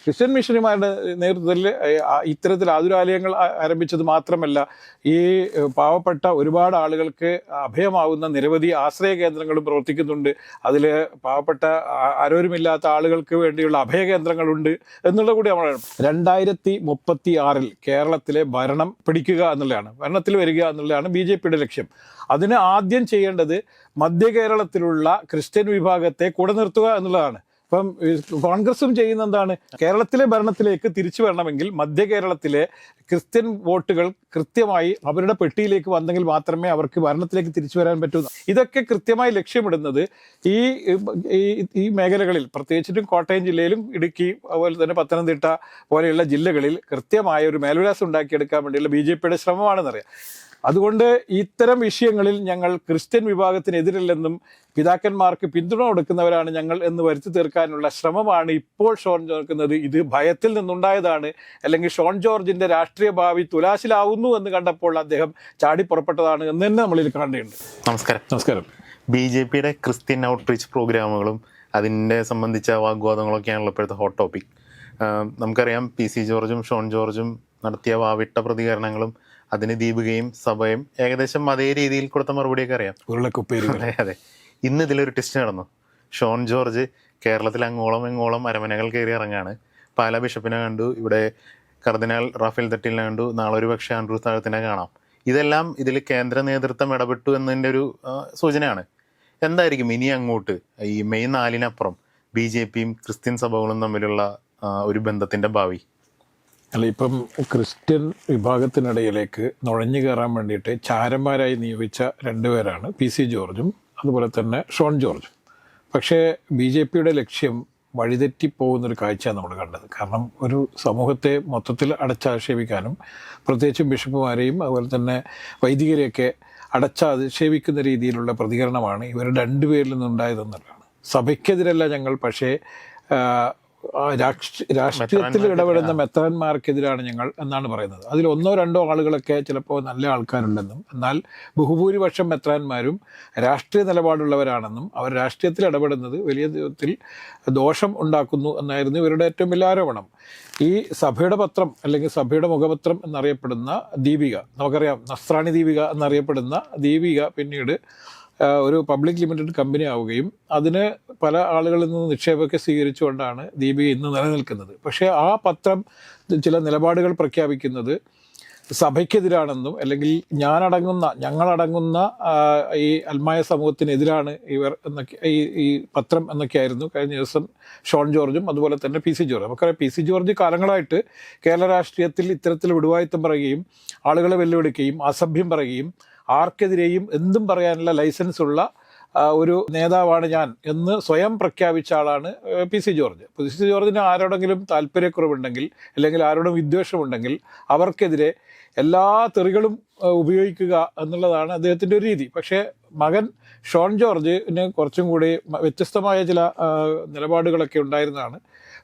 Christian മിഷണറിമാരുടെ നേതൃത്വത്തിൽ ഇത്തരത്തിൽ ആതുരാലയങ്ങൾ ആരംഭിച്ചത് മാത്രമല്ല, ഈ പാവപ്പെട്ട ഒരുപാട് ആളുകൾക്ക് അഭയമാവുന്ന നിരവധി ആശ്രയ കേന്ദ്രങ്ങളും പ്രവർത്തിക്കുന്നുണ്ട്. അതിൽ പാവപ്പെട്ട ആരോരുമില്ലാത്ത ആളുകൾക്ക് വേണ്ടിയുള്ള അഭയ കേന്ദ്രങ്ങളുണ്ട് എന്നുള്ള കൂടി നമ്മൾ 2036 കേരളത്തിലെ ഭരണം പിടിക്കുക എന്നുള്ളതാണ്, ഭരണത്തിൽ വരിക എന്നുള്ളതാണ് BJPയുടെ ലക്ഷ്യം. അതിന് ആദ്യം ചെയ്യേണ്ടത് മധ്യ കേരളത്തിലുള്ള ക്രിസ്ത്യൻ വിഭാഗത്തെ കൂടെ നിർത്തുക എന്നുള്ളതാണ്. ഇപ്പം കോൺഗ്രസും ചെയ്യുന്ന എന്താണ്, കേരളത്തിലെ ഭരണത്തിലേക്ക് തിരിച്ചു വരണമെങ്കിൽ മധ്യ കേരളത്തിലെ ക്രിസ്ത്യൻ വോട്ടുകൾ കൃത്യമായി അവരുടെ പെട്ടിയിലേക്ക് വന്നെങ്കിൽ മാത്രമേ അവർക്ക് ഭരണത്തിലേക്ക് തിരിച്ചു വരാൻ പറ്റൂ. ഇതൊക്കെ കൃത്യമായി ലക്ഷ്യമിടുന്നത് ഈ മേഖലകളിൽ, പ്രത്യേകിച്ചിട്ടും കോട്ടയം ജില്ലയിലും ഇടുക്കി അതുപോലെ തന്നെ പത്തനംതിട്ട പോലെയുള്ള ജില്ലകളിൽ കൃത്യമായ ഒരു മേൽവിലാസം ഉണ്ടാക്കിയെടുക്കാൻ വേണ്ടിയുള്ള BJPയുടെ ശ്രമമാണെന്നറിയാം. അതുകൊണ്ട് ഇത്തരം വിഷയങ്ങളിൽ ഞങ്ങൾ ക്രിസ്ത്യൻ വിഭാഗത്തിനെതിരില്ലെന്നും പിതാക്കന്മാർക്ക് പിന്തുണ കൊടുക്കുന്നവരാണ് ഞങ്ങൾ എന്ന് വരുത്തി തീർക്കാനുള്ള ശ്രമമാണ് ഇപ്പോൾ ഷോൺ ജോർജ്. ഇത് ഭയത്തിൽ നിന്നുണ്ടായതാണ്, അല്ലെങ്കിൽ ഷോൺ ജോർജിന്റെ രാഷ്ട്രീയ ഭാവി തുലാശിലാവുന്നു എന്ന് കണ്ടപ്പോൾ അദ്ദേഹം ചാടിപ്പുറപ്പെട്ടതാണ് എന്ന് തന്നെ നമ്മളിൽ കാണേണ്ടതുണ്ട്. നമസ്കാരം. BJPയുടെ ക്രിസ്ത്യൻ ഔട്ട്റീച്ച് പ്രോഗ്രാമുകളും അതിൻ്റെ സംബന്ധിച്ച വാഗ്വാദങ്ങളൊക്കെയാണല്ലോ ഇപ്പോഴത്തെ ഹോട്ട് ടോപ്പിക്. നമുക്കറിയാം PC ജോർജും ഷോൺ ജോർജും നടത്തിയ വാവിട്ട പ്രതികരണങ്ങളും അതിന് ദീപികയും സഭയും ഏകദേശം അതേ രീതിയിൽ കൊടുത്ത മറുപടിയൊക്കെ അറിയാം. അതെ. ഇന്ന് ഇതിലൊരു ടെസ്റ്റ് നടന്നു. ഷോൺ ജോർജ് കേരളത്തിൽ അങ്ങോളം അരമനകൾ കയറി ഇറങ്ങാണ്. പാലാ ബിഷപ്പിനെ കണ്ടു, ഇവിടെ കർദിനാൾ റാഫേൽ തട്ടിലിനെ കണ്ടു, നാളെ ഒരു പക്ഷേ ആൻഡ്രൂസ് താഴത്തിനെ കാണാം. ഇതെല്ലാം ഇതിൽ കേന്ദ്ര നേതൃത്വം ഇടപെട്ടു എന്നതിൻ്റെ ഒരു സൂചനയാണ്. എന്തായിരിക്കും ഇനി അങ്ങോട്ട് ഈ മെയ് 4-നപ്പുറം BJPയും ക്രിസ്ത്യൻ സഭകളും തമ്മിലുള്ള ഒരു ബന്ധത്തിൻ്റെ ഭാവി? അല്ല, ഇപ്പം ക്രിസ്ത്യൻ വിഭാഗത്തിനിടയിലേക്ക് നുഴഞ്ഞു കയറാൻ വേണ്ടിയിട്ട് ചാരന്മാരായി നിയോഗിച്ച 2 പേരാണ് PC ജോർജും അതുപോലെ തന്നെ ഷോൺ ജോർജും. പക്ഷേ BJPയുടെ ലക്ഷ്യം വഴിതെറ്റിപ്പോകുന്നൊരു കാഴ്ചയാണ് നമ്മൾ കണ്ടത്. കാരണം ഒരു സമൂഹത്തെ മൊത്തത്തിൽ അടച്ചാക്ഷേപിക്കാനും പ്രത്യേകിച്ചും ബിഷപ്പുമാരെയും അതുപോലെ തന്നെ വൈദികരെയൊക്കെ അടച്ചാക്ഷേപിക്കുന്ന രീതിയിലുള്ള പ്രതികരണമാണ് ഇവർ 2 പേരിൽ നിന്നുണ്ടായതെന്നുള്ളതാണ്. സഭയ്ക്കെതിരല്ല ഞങ്ങൾ, പക്ഷേ രാഷ്ട്രീയത്തിൽ ഇടപെടുന്ന മെത്രാന്മാർക്കെതിരാണ് ഞങ്ങൾ എന്നാണ് പറയുന്നത്. അതിൽ 1-2 ആളുകളൊക്കെ ചിലപ്പോൾ നല്ല ആൾക്കാരുണ്ടെന്നും, എന്നാൽ ബഹുഭൂരിപക്ഷം മെത്രാന്മാരും രാഷ്ട്രീയ നിലപാടുള്ളവരാണെന്നും അവർ രാഷ്ട്രീയത്തിൽ ഇടപെടുന്നത് വലിയ വിധത്തിൽ ദോഷം ഉണ്ടാക്കുന്നു എന്നായിരുന്നു ഇവരുടെ ഏറ്റവും വലിയ ആരോപണം. ഈ സഭയുടെ പത്രം അല്ലെങ്കിൽ സഭയുടെ മുഖപത്രം എന്നറിയപ്പെടുന്ന ദീപിക, നമുക്കറിയാം നസ്രാണി ദീപിക എന്നറിയപ്പെടുന്ന ദീപിക പിന്നീട് ഒരു പബ്ലിക് ലിമിറ്റഡ് കമ്പനി ആവുകയും അതിന് പല ആളുകളിൽ നിന്ന് നിക്ഷേപമൊക്കെ സ്വീകരിച്ചുകൊണ്ടാണ് ദീപിക ഇന്ന് നിലനിൽക്കുന്നത്. പക്ഷേ ആ പത്രം ചില നിലപാടുകൾ പ്രഖ്യാപിക്കുന്നത് സഭയ്ക്കെതിരാണെന്നും അല്ലെങ്കിൽ ഞങ്ങളടങ്ങുന്ന ഈ അൽമായ സമൂഹത്തിനെതിരാണ് ഇവർ എന്നൊക്കെ ഈ പത്രം എന്നൊക്കെയായിരുന്നു കഴിഞ്ഞ ദിവസം ഷോൺ ജോർജും അതുപോലെ തന്നെ PC ജോർജ്. നമുക്കറിയാം PC ജോർജ് കാലങ്ങളായിട്ട് കേരള രാഷ്ട്രീയത്തിൽ ഇത്തരത്തിൽ വിടുവായുത്തം പറയുകയും ആളുകളെ വെല്ലുവിളിക്കുകയും അസഭ്യം പറയുകയും ആർക്കെതിരെയും എന്തും പറയാനുള്ള ലൈസൻസ് ഉള്ള ഒരു നേതാവാണ് ഞാൻ എന്ന് സ്വയം പ്രഖ്യാപിച്ച ആളാണ് PC ജോർജ്. PC ജോർജിന് ആരോടെങ്കിലും താല്പര്യക്കുറവുണ്ടെങ്കിൽ അല്ലെങ്കിൽ ആരോടും വിദ്വേഷമുണ്ടെങ്കിൽ അവർക്കെതിരെ എല്ലാ തെറികളും ഉപയോഗിക്കുക എന്നുള്ളതാണ് അദ്ദേഹത്തിൻ്റെ ഒരു രീതി. പക്ഷേ മകൻ ഷോൺ ജോർജിന് കുറച്ചും കൂടി വ്യത്യസ്തമായ ചില നിലപാടുകളൊക്കെ ഉണ്ടായിരുന്നതാണ്.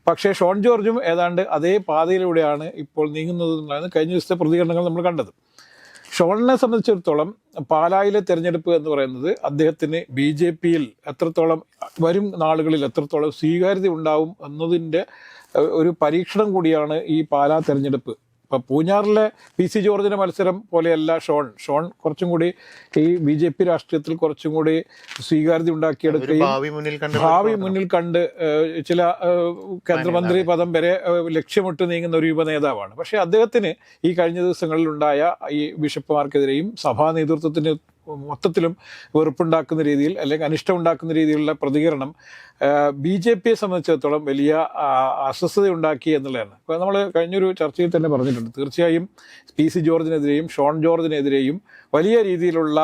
പക്ഷേ ഷോൺ ജോർജും ഏതാണ്ട് അതേ പാതയിലൂടെയാണ് ഇപ്പോൾ നീങ്ങുന്നത് എന്നാണ് കഴിഞ്ഞ ദിവസത്തെ പ്രതികരണങ്ങൾ നമ്മൾ കണ്ടത്. ഷോണിനെ സംബന്ധിച്ചിടത്തോളം പാലായിലെ തെരഞ്ഞെടുപ്പ് എന്ന് പറയുന്നത് അദ്ദേഹത്തിന് BJPയിൽ എത്രത്തോളം വരും നാളുകളിൽ എത്രത്തോളം സ്വീകാര്യത ഉണ്ടാവും എന്നതിൻ്റെ ഒരു പരീക്ഷണം കൂടിയാണ് ഈ പാലാ തെരഞ്ഞെടുപ്പ്. ഇപ്പം പൂഞ്ഞാറിലെ PC ജോർജിൻ്റെ മത്സരം പോലെയല്ല ഷോൺ കുറച്ചും കൂടി ഈ BJP രാഷ്ട്രീയത്തിൽ കുറച്ചും കൂടി സ്വീകാര്യത ഉണ്ടാക്കിയെടുക്കുകയും ഭാവി മുന്നിൽ കണ്ട് ചില കേന്ദ്രമന്ത്രി പദം വരെ ലക്ഷ്യമിട്ട് നീങ്ങുന്ന ഒരു യുവ നേതാവാണ്. പക്ഷേ അദ്ദേഹത്തിന് ഈ കഴിഞ്ഞ ദിവസങ്ങളിലുണ്ടായ ഈ ബിഷപ്പുമാർക്കെതിരെയും സഭാ നേതൃത്വത്തിന് മൊത്തത്തിലും വെറുപ്പുണ്ടാക്കുന്ന രീതിയിൽ അല്ലെങ്കിൽ അനിഷ്ടം ഉണ്ടാക്കുന്ന രീതിയിലുള്ള പ്രതികരണം BJPയെ സംബന്ധിച്ചിടത്തോളം വലിയ അസ്വസ്ഥത ഉണ്ടാക്കി എന്നുള്ളതാണ്. ഇപ്പോൾ നമ്മൾ കഴിഞ്ഞൊരു ചർച്ചയിൽ തന്നെ പറഞ്ഞിട്ടുണ്ട്, തീർച്ചയായും PC ജോർജിനെതിരെയും ഷോൺ ജോർജിനെതിരെയും വലിയ രീതിയിലുള്ള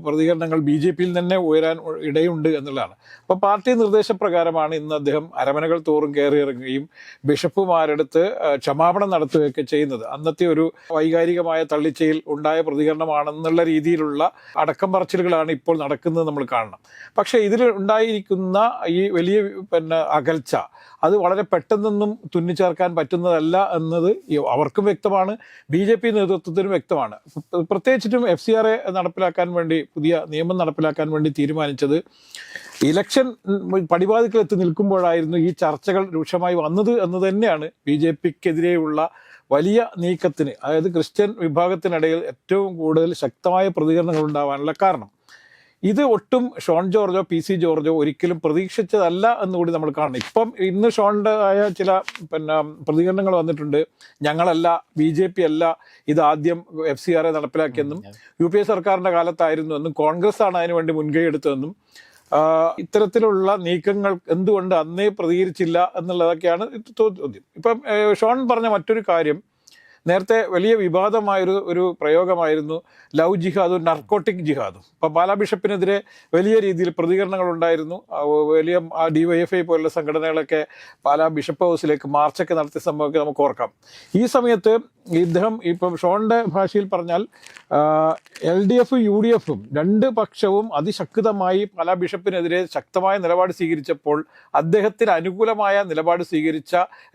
പ്രതികരണങ്ങൾ BJPയിൽ തന്നെ ഉയരാൻ ഇടയുണ്ട് എന്നുള്ളതാണ്. അപ്പോൾ പാർട്ടി നിർദ്ദേശപ്രകാരമാണ് ഇന്ന് അദ്ദേഹം അരമനകൾ തോറും കയറി ഇറങ്ങുകയും ബിഷപ്പുമാരെടുത്ത് ക്ഷമാപണം നടത്തുകയൊക്കെ ചെയ്യുന്നത്. അന്നത്തെ ഒരു വൈകാരികമായ തള്ളിച്ചയിൽ ഉണ്ടായ പ്രതികരണമാണെന്നുള്ള രീതിയിലുള്ള അടക്കം പറച്ചിലുകളാണ് ഇപ്പോൾ നടക്കുന്നത് നമ്മൾ കാണണം. പക്ഷേ ഇതിൽ ഉണ്ടായിരിക്കുന്ന ഈ വലിയ അകൽച്ച അത് വളരെ പെട്ടെന്നൊന്നും തുന്നിച്ചേർക്കാൻ പറ്റുന്നതല്ല എന്നത് അവർക്കും വ്യക്തമാണ്, BJP നേതൃത്വത്തിനും വ്യക്തമാണ്. പ്രത്യേകിച്ചിട്ടും FCRA നടപ്പിലാക്കാൻ വേണ്ടി, പുതിയ നിയമം നടപ്പിലാക്കാൻ വേണ്ടി തീരുമാനിച്ചത് ഇലക്ഷൻ പടിവാതിക്കൽ എത്തി നിൽക്കുമ്പോഴായിരുന്നു ഈ ചർച്ചകൾ രൂക്ഷമായി വന്നത് എന്ന് തന്നെയാണ് BJPക്കെതിരെയുള്ള വലിയ നീക്കത്തിന്, അതായത് ക്രിസ്ത്യൻ വിഭാഗത്തിനിടയിൽ ഏറ്റവും കൂടുതൽ ശക്തമായ പ്രതികരണങ്ങൾ ഉണ്ടാവാനുള്ള കാരണം. ഇത് ഒട്ടും ഷോൺ ജോർജോ PC ജോർജോ ഒരിക്കലും പ്രതീക്ഷിച്ചതല്ല എന്നുകൂടി നമ്മൾ കാണണം. ഇപ്പം ഇന്ന് ഷോണിൻ്റെ ആയ ചില പ്രതികരണങ്ങൾ വന്നിട്ടുണ്ട്. ഞങ്ങളല്ല, BJP അല്ല ഇത് ആദ്യം FCRA നടപ്പിലാക്കിയെന്നും UPA സർക്കാരിൻ്റെ കാലത്തായിരുന്നു എന്നും കോൺഗ്രസ് ആണ് അതിനുവേണ്ടി മുൻകൈ എടുത്തതെന്നും ഇത്തരത്തിലുള്ള നീക്കങ്ങൾ എന്തുകൊണ്ട് അന്നേ പ്രതികരിച്ചില്ല എന്നുള്ളതൊക്കെയാണ് ചോദ്യം. ഇപ്പം ഷോൺ പറഞ്ഞ മറ്റൊരു കാര്യം, നേരത്തെ വലിയ വിവാദമായൊരു പ്രയോഗമായിരുന്നു ലവ് ജിഹാദും നർക്കോട്ടിക് ജിഹാദും. ഇപ്പം പാലാ ബിഷപ്പിനെതിരെ വലിയ രീതിയിൽ പ്രതികരണങ്ങൾ ഉണ്ടായിരുന്നു. വലിയ DYFI പോലുള്ള സംഘടനകളൊക്കെ പാലാ ബിഷപ്പ് ഹൗസിലേക്ക് മാർച്ചൊക്കെ നടത്തിയ സംഭവമൊക്കെ നമുക്ക് ഓർക്കാം. ഈ സമയത്ത് ഇദ്ദേഹം ഇപ്പം ഷോണിൻ്റെ ഭാഷയിൽ പറഞ്ഞാൽ LDF UDF രണ്ട് പക്ഷവും അതിശക്തമായി പാലാ ബിഷപ്പിനെതിരെ ശക്തമായ നിലപാട് സ്വീകരിച്ചപ്പോൾ അദ്ദേഹത്തിന് അനുകൂലമായ നിലപാട് സ്വീകരിച്ച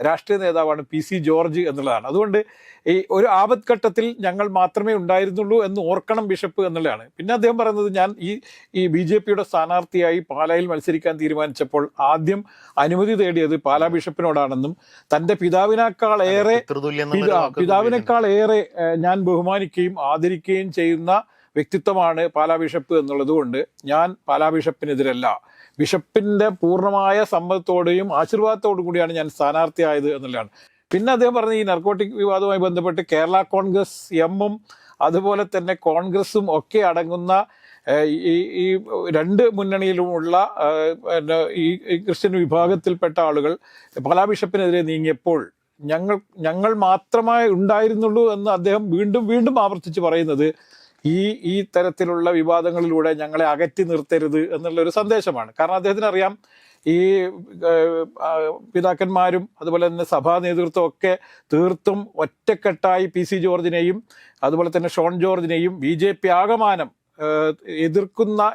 രാഷ്ട്രീയ നേതാവാണ് PC ജോർജ് എന്നുള്ളതാണ്. അതുകൊണ്ട് ഈ ഒരു ആപത്ഘട്ടത്തിൽ ഞങ്ങൾ മാത്രമേ ഉണ്ടായിരുന്നുള്ളൂ എന്ന് ഓർക്കണം ബിഷപ്പ് എന്നുള്ളതാണ്. പിന്നെ അദ്ദേഹം പറയുന്നത്, ഞാൻ ഈ BJPയുടെ സ്ഥാനാർത്ഥിയായി പാലായിൽ മത്സരിക്കാൻ തീരുമാനിച്ചപ്പോൾ ആദ്യം അനുമതി തേടിയത് പാലാ ബിഷപ്പിനോടാണെന്നും തൻ്റെ പിതാവിനേക്കാളേറെ ഞാൻ ബഹുമാനിക്കുകയും ആദരിക്കുകയും ചെയ്യുന്ന വ്യക്തിത്വമാണ് പാലാ ബിഷപ്പ് എന്നുള്ളത് കൊണ്ട് ഞാൻ പാലാ ബിഷപ്പിനെതിരല്ല, ബിഷപ്പിൻ്റെ പൂർണ്ണമായ സമ്മതത്തോടെയും ആശീർവാദത്തോടു കൂടിയാണ് ഞാൻ സ്ഥാനാർത്ഥിയായത് എന്നുള്ളതാണ്. പിന്നെ അദ്ദേഹം പറഞ്ഞ ഈ നർക്കോട്ടിക് വിവാദവുമായി ബന്ധപ്പെട്ട് കേരള കോൺഗ്രസ് എമ്മും അതുപോലെ തന്നെ കോൺഗ്രസും ഒക്കെ അടങ്ങുന്ന ഈ രണ്ട് മുന്നണിയിലുമുള്ള ഈ ക്രിസ്ത്യൻ വിഭാഗത്തിൽപ്പെട്ട ആളുകൾ പാലാ ബിഷപ്പിനെതിരെ നീങ്ങിയപ്പോൾ ഞങ്ങൾ മാത്രമേ ഉണ്ടായിരുന്നുള്ളൂ എന്ന് അദ്ദേഹം വീണ്ടും ആവർത്തിച്ച് പറയുന്നത് ഈ തരത്തിലുള്ള വിവാദങ്ങളിലൂടെ ഞങ്ങളെ അകറ്റി നിർത്തരുത് എന്നുള്ളൊരു സന്ദേശമാണ്. കാരണം അദ്ദേഹത്തിന് അറിയാം, ഈ പിതാക്കന്മാരും അതുപോലെ തന്നെ സഭാ നേതൃത്വം ഒക്കെ തീർത്തും ഒറ്റക്കെട്ടായി PC ജോർജിനെയും അതുപോലെ തന്നെ ഷോൺ ജോർജിനെയും BJP ആകമാനം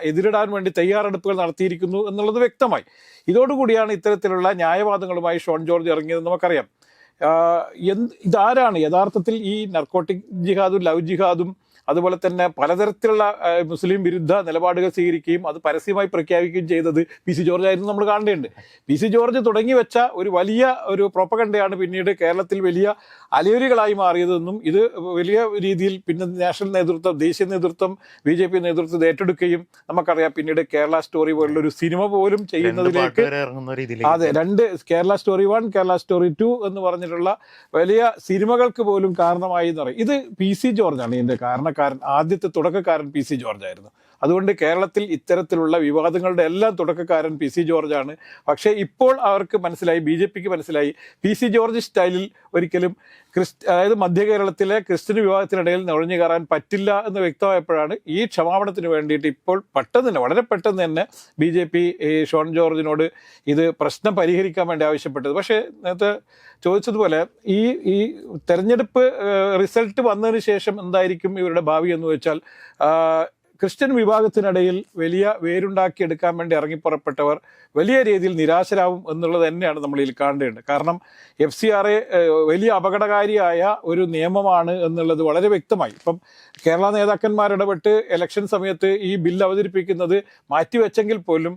എതിരിടാൻ വേണ്ടി തയ്യാറെടുപ്പുകൾ നടത്തിയിരിക്കുന്നു എന്നുള്ളത് വ്യക്തമായി. ഇതോടുകൂടിയാണ് ഇത്തരത്തിലുള്ള ന്യായവാദങ്ങളുമായി ഷോൺ ജോർജ് ഇറങ്ങിയത് നമുക്കറിയാം. ഇതാരാണ് യഥാർത്ഥത്തിൽ ഈ നർക്കോട്ടിക് ജിഹാദും ലവ് ജിഹാദും അതുപോലെ തന്നെ പലതരത്തിലുള്ള മുസ്ലിം വിരുദ്ധ നിലപാടുകൾ സ്വീകരിക്കുകയും അത് പരസ്യമായി പ്രഖ്യാപിക്കുകയും ചെയ്തത് PC ജോർജ് ആയിരുന്നു നമ്മൾ കാണേണ്ടതുണ്ട്. PC ജോർജ് തുടങ്ങി വെച്ച ഒരു പ്രൊപ്പഗണ്ടയാണ് പിന്നീട് കേരളത്തിൽ വലിയ അലയൊലികളായി മാറിയതെന്നും ഇത് വലിയ രീതിയിൽ പിന്നെ നാഷണൽ നേതൃത്വം, ദേശീയ നേതൃത്വം, BJP നേതൃത്വം ഏറ്റെടുക്കുകയും നമുക്കറിയാം പിന്നീട് കേരള സ്റ്റോറി പോലുള്ള ഒരു സിനിമ പോലും ചെയ്യുന്നതിലേക്ക്, അതെ, രണ്ട് കേരള സ്റ്റോറി 1, കേരള സ്റ്റോറി 2 എന്ന് പറഞ്ഞിട്ടുള്ള വലിയ സിനിമകൾക്ക് പോലും കാരണമായി എന്ന് പറയും. ഇത് PC ജോർജാണ് ഇതിൻ്റെ കാരണക്കാരൻ, ആദ്യത്തെ തുടക്കക്കാരൻ PC ജോർജ് ആയിരുന്നു. അതുകൊണ്ട് കേരളത്തിൽ ഇത്തരത്തിലുള്ള വിവാദങ്ങളുടെ എല്ലാം തുടക്കക്കാരൻ PC ജോർജാണ്. പക്ഷേ ഇപ്പോൾ അവർക്ക് മനസ്സിലായി, BJPക്ക് മനസ്സിലായി, PC ജോർജ് സ്റ്റൈലിൽ ഒരിക്കലും അതായത് മധ്യ കേരളത്തിലെ ക്രിസ്ത്യൻ വിഭാഗത്തിനിടയിൽ നുഴഞ്ഞു കയറാൻ പറ്റില്ല എന്ന് വ്യക്തമായപ്പോഴാണ് ഈ ക്ഷമാപണത്തിന് വേണ്ടിയിട്ട് ഇപ്പോൾ വളരെ പെട്ടെന്ന് തന്നെ BJP ഷോൺ ജോർജിനോട് ഇത് പ്രശ്നം പരിഹരിക്കാൻ വേണ്ടി ആവശ്യപ്പെട്ടത്. പക്ഷേ നേരത്തെ ചോദിച്ചതുപോലെ ഈ തെരഞ്ഞെടുപ്പ് റിസൾട്ട് വന്നതിന് ശേഷം എന്തായിരിക്കും ഇവരുടെ ഭാവി എന്ന് വെച്ചാൽ, ക്രിസ്ത്യൻ വിഭാഗത്തിനിടയിൽ വലിയ വേരുണ്ടാക്കിയെടുക്കാൻ വേണ്ടി ഇറങ്ങിപ്പുറപ്പെട്ടവർ വലിയ രീതിയിൽ നിരാശരാകും എന്നുള്ളത് തന്നെയാണ് നമ്മൾ ഇതിൽ കാണേണ്ടത്. കാരണം FCRA വലിയ അപകടകാരിയായ ഒരു നിയമമാണ് എന്നുള്ളത് വളരെ വ്യക്തമായി. ഇപ്പം കേരള നേതാക്കന്മാരിടപെട്ട് ഇലക്ഷൻ സമയത്ത് ഈ ബില്ല് അവതരിപ്പിക്കുന്നത് മാറ്റിവെച്ചെങ്കിൽ പോലും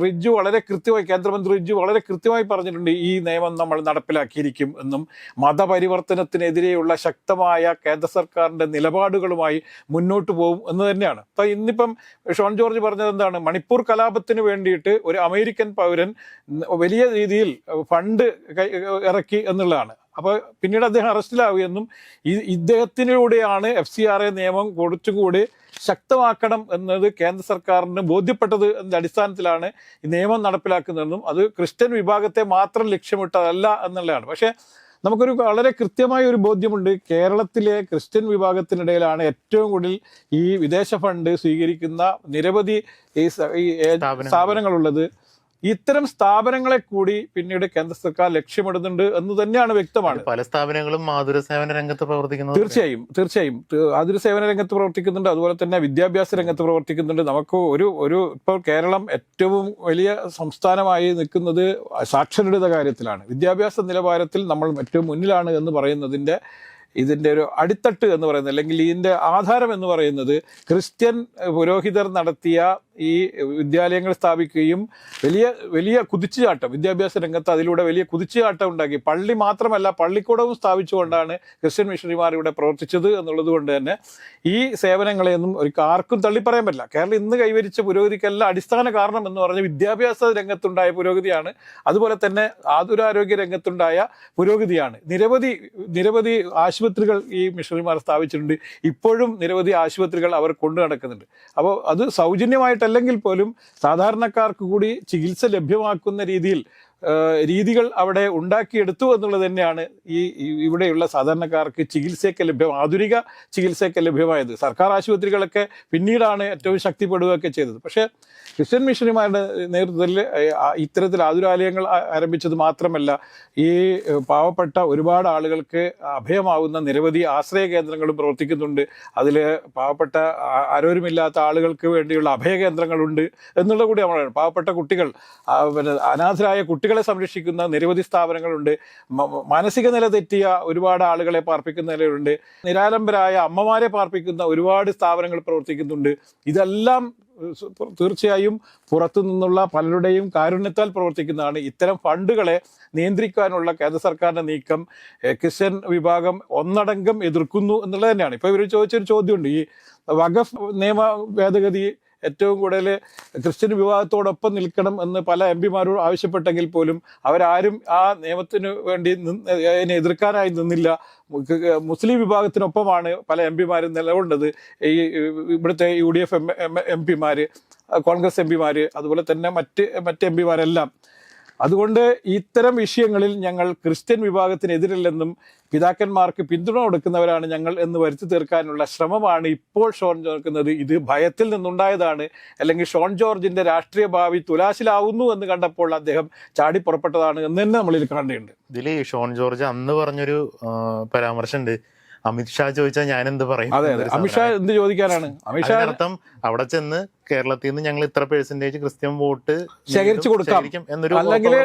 റിജ്ജു വളരെ കൃത്യമായി, കേന്ദ്രമന്ത്രി റിജ്ജു വളരെ കൃത്യമായി പറഞ്ഞിട്ടുണ്ട് ഈ നിയമം നമ്മൾ നടപ്പിലാക്കിയിരിക്കും എന്നും മതപരിവർത്തനത്തിനെതിരെയുള്ള ശക്തമായ കേന്ദ്ര സർക്കാരിൻ്റെ നിലപാടുകളുമായി മുന്നോട്ട് പോകും എന്ന് തന്നെയാണ്. അപ്പം ഇന്നിപ്പം ഷോൺ ജോർജ് പറഞ്ഞത് എന്താണ്, മണിപ്പൂർ കലാപത്തിന് വേണ്ടിയിട്ട് ഒരു അമേരിക്കൻ പൗരൻ വലിയ രീതിയിൽ ഫണ്ട് ഇറക്കി എന്നുള്ളതാണ്. അപ്പോൾ പിന്നീട് അദ്ദേഹം അറസ്റ്റിലാവുകയെന്നും ഇദ്ദേഹത്തിലൂടെയാണ് FCRA നിയമം കുറച്ചുകൂടി ശക്തമാക്കണം എന്നത് കേന്ദ്ര സർക്കാരിന് ബോധ്യപ്പെട്ടത് എന്ന അടിസ്ഥാനത്തിലാണ് ഈ നിയമം നടപ്പിലാക്കുന്നതെന്നും അത് ക്രിസ്ത്യൻ വിഭാഗത്തെ മാത്രം ലക്ഷ്യമിട്ടതല്ല എന്നുള്ളതാണ്. പക്ഷേ നമുക്കൊരു വളരെ കൃത്യമായ ഒരു ബോധ്യമുണ്ട്, കേരളത്തിലെ ക്രിസ്ത്യൻ വിഭാഗത്തിനിടയിലാണ് ഏറ്റവും കൂടുതൽ ഈ വിദേശ ഫണ്ട് സ്വീകരിക്കുന്ന നിരവധി സ്ഥാപനങ്ങളുള്ളത്. ഇത്തരം സ്ഥാപനങ്ങളെ കൂടി പിന്നീട് കേന്ദ്ര സർക്കാർ ലക്ഷ്യമിടുന്നുണ്ട് എന്ന് തന്നെയാണ് വ്യക്തമാണ്. പല സ്ഥാപനങ്ങളും ആതുര സേവന രംഗത്ത് പ്രവർത്തിക്കുന്നത്, തീർച്ചയായും ആതുര സേവന രംഗത്ത് പ്രവർത്തിക്കുന്നുണ്ട്, അതുപോലെ തന്നെ വിദ്യാഭ്യാസ രംഗത്ത് പ്രവർത്തിക്കുന്നുണ്ട്. നമുക്ക് ഇപ്പോൾ കേരളം ഏറ്റവും വലിയ സംസ്ഥാനമായി നിൽക്കുന്നത് സാക്ഷരത കാര്യത്തിലാണ്. വിദ്യാഭ്യാസ നിലവാരത്തിൽ നമ്മൾ ഏറ്റവും മുന്നിലാണ് എന്ന് പറയുന്നതിൻ്റെ ഇതിൻ്റെ ഒരു അടിത്തട്ട് എന്ന് പറയുന്നത്, അല്ലെങ്കിൽ ഇതിൻ്റെ ആധാരം എന്ന് പറയുന്നത് ക്രിസ്ത്യൻ പുരോഹിതർ നടത്തിയ ഈ വിദ്യാലയങ്ങൾ സ്ഥാപിക്കുകയും വലിയ വലിയ കുതിച്ചുചാട്ടം വിദ്യാഭ്യാസ രംഗത്ത് അതിലൂടെ വലിയ കുതിച്ചുചാട്ടം ഉണ്ടാക്കി. പള്ളി മാത്രമല്ല, പള്ളിക്കൂടവും സ്ഥാപിച്ചുകൊണ്ടാണ് ക്രിസ്ത്യൻ മിഷണറിമാർ ഇവിടെ പ്രവർത്തിച്ചത് എന്നുള്ളത് കൊണ്ട് തന്നെ ഈ സേവനങ്ങളെയൊന്നും ആർക്കും തള്ളിപ്പറയാൻ പറ്റില്ല. കേരളം ഇന്ന് കൈവരിച്ച പുരോഗതിക്കെല്ലാം അടിസ്ഥാന കാരണം എന്ന് പറഞ്ഞ വിദ്യാഭ്യാസ രംഗത്തുണ്ടായ പുരോഗതിയാണ്. അതുപോലെ തന്നെ ആതുരാരോഗ്യ രംഗത്തുണ്ടായ പുരോഗതിയാണ്. നിരവധി ആശുപത്രികൾ ഈ മിഷണറിമാർ സ്ഥാപിച്ചിട്ടുണ്ട്. ഇപ്പോഴും നിരവധി ആശുപത്രികൾ അവർ കൊണ്ടു നടക്കുന്നുണ്ട്. അപ്പോൾ അത് സൗജന്യമായിട്ടല്ലെങ്കിൽ പോലും സാധാരണക്കാർക്ക് കൂടി ചികിത്സ ലഭ്യമാക്കുന്ന രീതികൾ അവിടെ ഉണ്ടാക്കിയെടുത്തു എന്നുള്ളത് തന്നെയാണ് ഇവിടെയുള്ള സാധാരണക്കാർക്ക് ആധുനിക ചികിത്സയൊക്കെ ലഭ്യമായത്. സർക്കാർ ആശുപത്രികളൊക്കെ പിന്നീടാണ് ഏറ്റവും ശക്തിപ്പെടുകയൊക്കെ ചെയ്തത്. പക്ഷേ ക്രിസ്ത്യൻ മിഷണറിമാരുടെ നേതൃത്വത്തിൽ ഇത്തരത്തിൽ ആതുരാലയങ്ങൾ ആരംഭിച്ചത് മാത്രമല്ല, ഈ പാവപ്പെട്ട ഒരുപാട് ആളുകൾക്ക് അഭയമാവുന്ന നിരവധി ആശ്രയ കേന്ദ്രങ്ങളും പ്രവർത്തിക്കുന്നുണ്ട്. അതിൽ പാവപ്പെട്ട ആരോരുമില്ലാത്ത ആളുകൾക്ക് വേണ്ടിയുള്ള അഭയകേന്ദ്രങ്ങളുണ്ട് എന്നുള്ളത് കൂടി നമ്മളാണ്. പാവപ്പെട്ട കുട്ടികൾ, അനാഥരായ കുട്ടികളെ സംരക്ഷിക്കുന്ന നിരവധി സ്ഥാപനങ്ങളുണ്ട്. മാനസിക നില തെറ്റിയ ഒരുപാട് ആളുകളെ പാർപ്പിക്കുന്ന നിലയുണ്ട്. നിരാലംബരായ അമ്മമാരെ പാർപ്പിക്കുന്ന ഒരുപാട് സ്ഥാപനങ്ങൾ പ്രവർത്തിക്കുന്നുണ്ട്. ഇതെല്ലാം തീർച്ചയായും പുറത്തു നിന്നുള്ള പലരുടെയും കാരുണ്യത്താൽ പ്രവർത്തിക്കുന്നതാണ്. ഇത്തരം ഫണ്ടുകളെ നിയന്ത്രിക്കാനുള്ള കേന്ദ്ര സർക്കാരിൻ്റെ നീക്കം ക്രിസ്ത്യൻ വിഭാഗം ഒന്നടങ്കം എതിർക്കുന്നു എന്നുള്ളത് തന്നെയാണ്. ഇപ്പോൾ ഇവർ ചോദിച്ചൊരു ചോദ്യമുണ്ട്, ഈ വഖഫ് നിയമ ഭേദഗതി ഏറ്റവും കൂടുതൽ ക്രിസ്ത്യൻ വിഭാഗത്തോടൊപ്പം നിൽക്കണം എന്ന് പല എം പിമാരോട് ആവശ്യപ്പെട്ടെങ്കിൽ പോലും അവരാരും ആ നിയമത്തിന് വേണ്ടി അതിനെ എതിർക്കാനായി നിന്നില്ല. മുസ്ലിം വിഭാഗത്തിനൊപ്പമാണ് പല എം പിമാരും നിലകൊണ്ടത്. ഈ ഇവിടുത്തെ UDF എം പിമാർ, കോൺഗ്രസ് എം പിമാർ, അതുപോലെ തന്നെ മറ്റ് എം പിമാരെല്ലാം. അതുകൊണ്ട് ഇത്തരം വിഷയങ്ങളിൽ ഞങ്ങൾ ക്രിസ്ത്യൻ വിഭാഗത്തിനെതിരല്ലെന്നും പിതാക്കന്മാർക്ക് പിന്തുണ കൊടുക്കുന്നവരാണ് ഞങ്ങൾ എന്ന് വരുത്തി തീർക്കാനുള്ള ശ്രമമാണ് ഇപ്പോൾ ഷോൺ ജോർജ്. ഇത് ഭയത്തിൽ നിന്നുണ്ടായതാണ്, അല്ലെങ്കിൽ ഷോൺ ജോർജിന്റെ രാഷ്ട്രീയ ഭാവി തുലാശിലാവുന്നു എന്ന് കണ്ടപ്പോൾ അദ്ദേഹം ചാടി പുറപ്പെട്ടതാണ് എന്ന് തന്നെ നമ്മളിൽ കാണേണ്ടതുണ്ട്. ഇതിൽ ഷോൺ ജോർജ് അന്ന് പറഞ്ഞൊരു പരാമർശമുണ്ട്, അമിത്ഷാ ചോദിച്ചാൽ ഞാൻ എന്ത് പറയും. അതെ, അമിത്ഷാ എന്ത് ചോദിക്കാനാണ്? അമിത്ഷാ അർത്ഥം അവിടെ ചെന്ന് കേരളത്തിൽ നിന്ന് ഞങ്ങൾ ഇത്ര പെർസെന്റേജ് ക്രിസ്ത്യൻ വോട്ട് ശേഖരിച്ചു കൊടുക്കാം എന്നൊരു, അല്ലെങ്കിൽ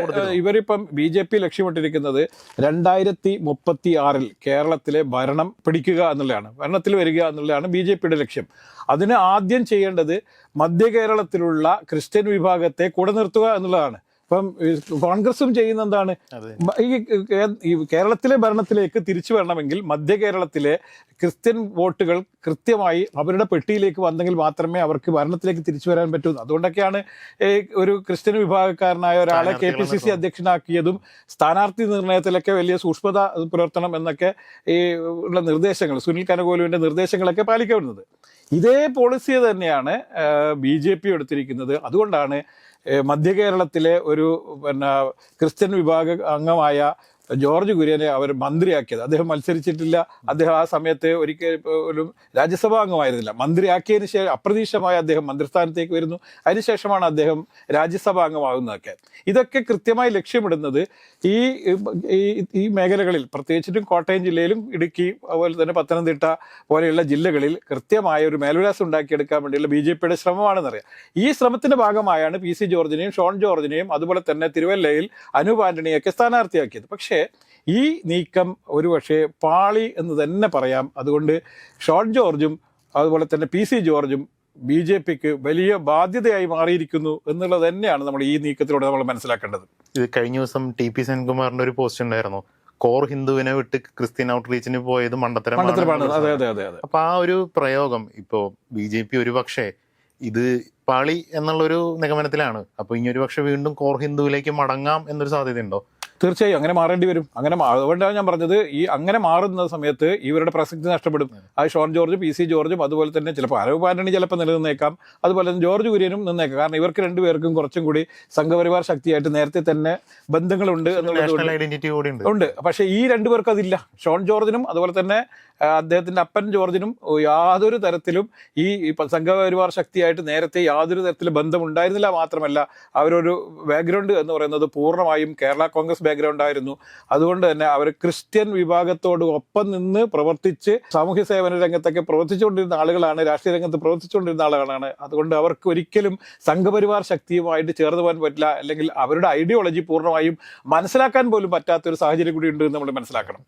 ഇവരിപ്പം BJP ലക്ഷ്യമിട്ടിരിക്കുന്നത് 2036 കേരളത്തിലെ ഭരണം പിടിക്കുക എന്നുള്ളതാണ്, ഭരണത്തിൽ വരിക എന്നുള്ളതാണ് BJPയുടെ ലക്ഷ്യം. അതിന് ആദ്യം ചെയ്യേണ്ടത് മധ്യ കേരളത്തിലുള്ള ക്രിസ്ത്യൻ വിഭാഗത്തെ കൂടെ നിർത്തുക എന്നുള്ളതാണ്. ഇപ്പം കോൺഗ്രസും ചെയ്യുന്ന എന്താണ്, ഈ കേരളത്തിലെ ഭരണത്തിലേക്ക് തിരിച്ചു വരണമെങ്കിൽ മധ്യ കേരളത്തിലെ ക്രിസ്ത്യൻ വോട്ടുകൾ കൃത്യമായി അവരുടെ പെട്ടിയിലേക്ക് വന്നെങ്കിൽ മാത്രമേ അവർക്ക് ഭരണത്തിലേക്ക് തിരിച്ചു വരാൻ പറ്റൂ. അതുകൊണ്ടൊക്കെയാണ് ഒരു ക്രിസ്ത്യൻ വിഭാഗക്കാരനായ ഒരാളെ KPCC അധ്യക്ഷനാക്കിയതും സ്ഥാനാർത്ഥി നിർണയത്തിലൊക്കെ വലിയ സൂക്ഷ്മത പുലർത്തണം എന്നൊക്കെ ഈ ഉള്ള നിർദ്ദേശങ്ങൾ, സുനിൽ കനകോലുവിൻ്റെ നിർദ്ദേശങ്ങളൊക്കെ പാലിക്കപ്പെടുന്നത്. ഇതേ പോളിസി തന്നെയാണ് BJP എടുത്തിരിക്കുന്നത്. അതുകൊണ്ടാണ് മധ്യ കേരളത്തിലെ ഒരു ക്രിസ്ത്യൻ വിഭാഗ അംഗമായ ജോർജ് കുര്യനെ അവർ മന്ത്രിയാക്കിയത്. അദ്ദേഹം മത്സരിച്ചിട്ടില്ല, അദ്ദേഹം ആ സമയത്ത് ഒരിക്കലും രാജ്യസഭാ അംഗമായിരുന്നില്ല. മന്ത്രിയാക്കിയതിന് ശേഷം അപ്രതീക്ഷിതമായി അദ്ദേഹം മന്ത്രിസ്ഥാനത്തേക്ക് വരുന്നു. അതിനുശേഷമാണ് അദ്ദേഹം രാജ്യസഭാ അംഗമാകുന്നതൊക്കെ. ഇതൊക്കെ കൃത്യമായി ലക്ഷ്യമിടുന്നത് ഈ മേഖലകളിൽ, പ്രത്യേകിച്ചിട്ടും കോട്ടയം ജില്ലയിലും ഇടുക്കി അതുപോലെ തന്നെ പത്തനംതിട്ട പോലെയുള്ള ജില്ലകളിൽ കൃത്യമായ ഒരു മേൽവിലാസം ഉണ്ടാക്കിയെടുക്കാൻ വേണ്ടിയുള്ള BJPയുടെ ശ്രമമാണെന്നറിയാം. ഈ ശ്രമത്തിന്റെ ഭാഗമായാണ് PC ജോർജിനെയും ഷോൺ ജോർജിനെയും അതുപോലെ തന്നെ തിരുവല്ലയിൽ അനൂപ് ആന്റണിയൊക്കെ സ്ഥാനാർത്ഥിയാക്കിയത്. പക്ഷേ ഈ നീക്കം ഒരുപക്ഷെ പാളി എന്ന് തന്നെ പറയാം. അതുകൊണ്ട് ഷോൺ ജോർജും അതുപോലെ തന്നെ PC ജോർജും BJPക്ക് വലിയ ബാധ്യതയായി മാറിയിരിക്കുന്നു എന്നുള്ളത് തന്നെയാണ് നമ്മൾ ഈ നീക്കത്തിലൂടെ നമ്മൾ മനസ്സിലാക്കേണ്ടത്. ഇത് കഴിഞ്ഞ ദിവസം TP സെൻകുമാറിന്റെ ഒരു പോസ്റ്റ് ഉണ്ടായിരുന്നു, കോർ ഹിന്ദുവിനെ വിട്ട് ക്രിസ്ത്യൻ ഔട്ട്റീച്ചിന് പോയത് മണ്ടത്തരമാണ്. അപ്പൊ ആ ഒരു പ്രയോഗം ഇപ്പോ BJP ഒരു പക്ഷേ ഇത് പാളി എന്നുള്ളൊരു നിഗമനത്തിലാണ്. അപ്പൊ ഇനി ഒരു പക്ഷെ വീണ്ടും കോർ ഹിന്ദുവിലേക്ക് മടങ്ങാം എന്നൊരു സാധ്യതയുണ്ടോ? തീർച്ചയായും അങ്ങനെ മാറേണ്ടി വരും. അതുകൊണ്ടാണ് ഞാൻ പറഞ്ഞത്, ഈ അങ്ങനെ മാറുന്ന സമയത്ത് ഇവരുടെ പ്രസക്തി നഷ്ടപ്പെടും. അത് ഷോൺ ജോർജ്, PC ജോർജും അതുപോലെ തന്നെ ചിലപ്പോൾ അനൂപ് ആന്റണി ചിലപ്പോൾ നിലനിന്നേക്കാം, അതുപോലെ തന്നെ ജോർജ് കുര്യനും നിന്നേക്കാം. കാരണം ഇവർക്ക് രണ്ടുപേർക്കും കുറച്ചും കൂടി സംഘപരിവാർ ശക്തിയായിട്ട് നേരത്തെ തന്നെ ബന്ധങ്ങളുണ്ട് എന്നുള്ളത് ഉണ്ട്. പക്ഷേ ഈ രണ്ടുപേർക്കും അതില്ല. ഷോൺ ജോർജിനും അതുപോലെ തന്നെ അദ്ദേഹത്തിൻ്റെ അപ്പൻ ജോർജിനും യാതൊരു തരത്തിലും ഈ സംഘപരിവാർ ശക്തിയായിട്ട് നേരത്തെ യാതൊരു തരത്തിലും ബന്ധമുണ്ടായിരുന്നില്ല. മാത്രമല്ല അവരൊരു ബാക്ക്ഗ്രൗണ്ട് എന്ന് പറയുന്നത് പൂർണ്ണമായും കേരള കോൺഗ്രസ് ബാക്ക്ഗ്രൗണ്ട് ആയിരുന്നു. അതുകൊണ്ട് തന്നെ അവർ ക്രിസ്ത്യൻ വിഭാഗത്തോട് ഒപ്പം നിന്ന് പ്രവർത്തിച്ച് സാമൂഹ്യ സേവന രംഗത്തൊക്കെ പ്രവർത്തിച്ചുകൊണ്ടിരുന്ന ആളുകളാണ്, രാഷ്ട്രീയ രംഗത്ത് പ്രവർത്തിച്ചുകൊണ്ടിരുന്ന ആളുകളാണ്. അതുകൊണ്ട് അവർക്ക് ഒരിക്കലും സംഘപരിവാർ ശക്തിയുമായിട്ട് ചേർന്ന് പോകാൻ പറ്റില്ല, അല്ലെങ്കിൽ അവരുടെ ഐഡിയോളജി പൂർണ്ണമായും മനസ്സിലാക്കാൻ പോലും പറ്റാത്തൊരു സാഹചര്യം കൂടി ഉണ്ട് എന്ന് നമ്മൾ മനസ്സിലാക്കണം.